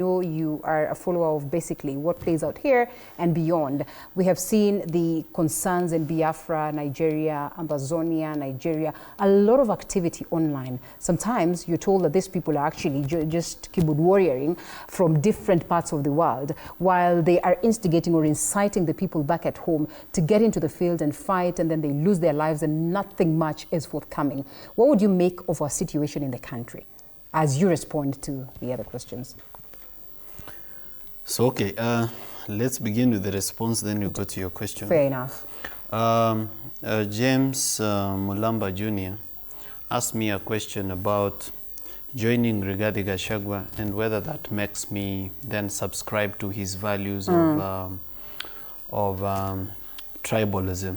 know you are a follower of basically what plays out here and beyond. We have seen the concerns in Biafra, Nigeria, Amazonia, Nigeria, a lot of activity online. Sometimes you're told that these people are actually just keyboard warrioring from different parts of the world, while they are instigating or inciting the people back at home to get into the field and fight, and then they lose their lives and nothing much is forthcoming. What would you make of our situation in the country as you respond to the other questions? So, okay, let's begin with the response, then you go to your question. Fair enough. James Mulamba Jr. asked me a question about joining Rigathi Gachagua and whether that makes me then subscribe to his values of tribalism.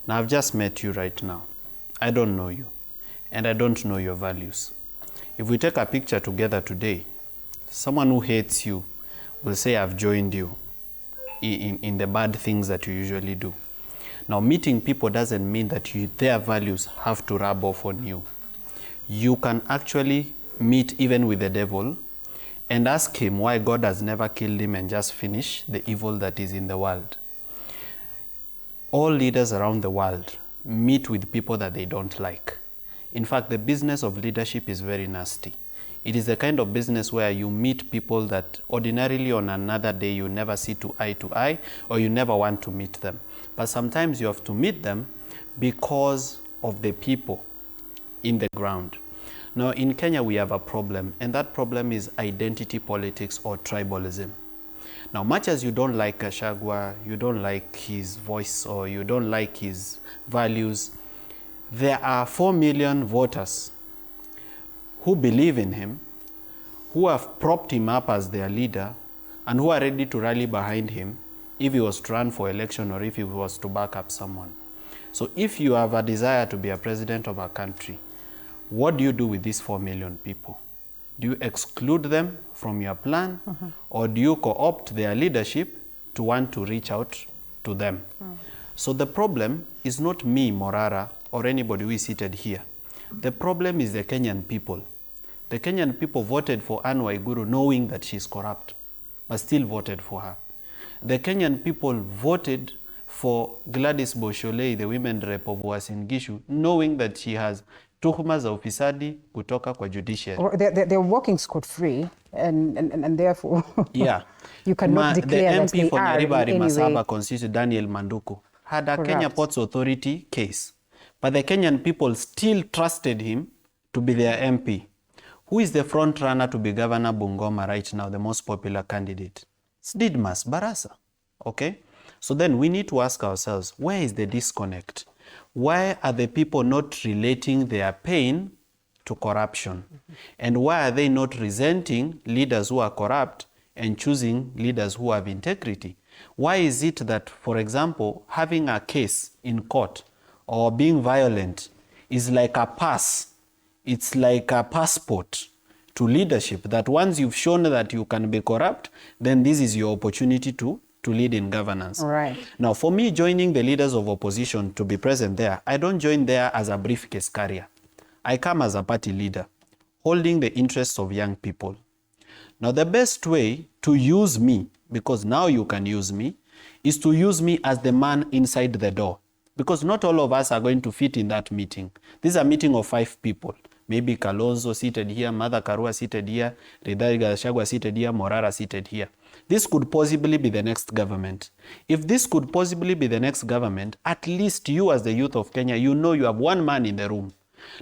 Now, I've just met you right now. I don't know you, and I don't know your values. If we take a picture together today, someone who hates you will say, I've joined you in the bad things that you usually do. Now, meeting people doesn't mean that their values have to rub off on you. You can actually meet even with the devil and ask him why God has never killed him and just finish the evil that is in the world. All leaders around the world meet with people that they don't like. In fact, the business of leadership is very nasty. It is the kind of business where you meet people that ordinarily on another day you never see to eye, or you never want to meet them. But sometimes you have to meet them because of the people in the ground. Now, in Kenya, we have a problem, and that problem is identity politics or tribalism. Now, much as you don't like Gachagua, you don't like his voice, or you don't like his values, there are 4 million voters who believe in him, who have propped him up as their leader, and who are ready to rally behind him if he was to run for election or if he was to back up someone. So if you have a desire to be a president of a country, what do you do with these 4 million people? Do you exclude them from your plan, or do you co-opt their leadership to want to reach out to them? So the problem is not me, Morara, or anybody who is seated here. The problem is the Kenyan people. The Kenyan people voted for Anne Waiguru knowing that she's corrupt, but still voted for her. The Kenyan people voted for Gladys Bosholei, the women rep of Uasin Gishu, knowing that she has tuhuma za ufisadi kutoka kwa judiciary. Or they're walking scot-free, and therefore yeah. You cannot declare that they for are Nyaribari in any Masaba way constituted Daniel Manduku had a corrupt. Kenya Ports Authority case. But the Kenyan people still trusted him to be their MP. Who is the front runner to be Governor Bungoma right now, the most popular candidate? It's Didmas Barasa, okay? So then we need to ask ourselves, where is the disconnect? Why are the people not relating their pain to corruption? And why are they not resenting leaders who are corrupt and choosing leaders who have integrity? Why is it that, for example, having a case in court or being violent is like a pass? It's like a passport to leadership, that once you've shown that you can be corrupt, then this is your opportunity to lead in governance. All right. Now, for me, joining the leaders of opposition to be present there, I don't join there as a briefcase carrier. I come as a party leader, holding the interests of young people. Now, the best way to use me, because now you can use me, is to use me as the man inside the door. Because not all of us are going to fit in that meeting. This is a meeting of 5 people. Maybe Kalonzo seated here, Martha Karua seated here, Rigathi Gachagua seated here, Morara seated here. This could possibly be the next government. If this could possibly be the next government, at least you as the youth of Kenya, you know you have one man in the room.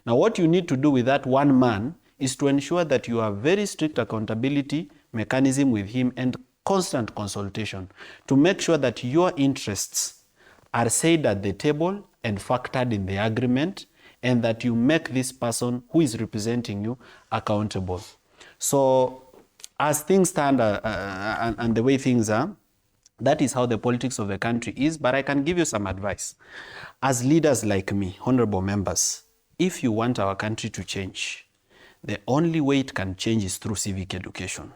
Now, what you need to do with that one man is to ensure that you have very strict accountability mechanism with him and constant consultation to make sure that your interests are said at the table and factored in the agreement, and that you make this person who is representing you accountable. So as things stand and the way things are, that is how the politics of the country is. But I can give you some advice. As leaders like me, honorable members, if you want our country to change, the only way it can change is through civic education.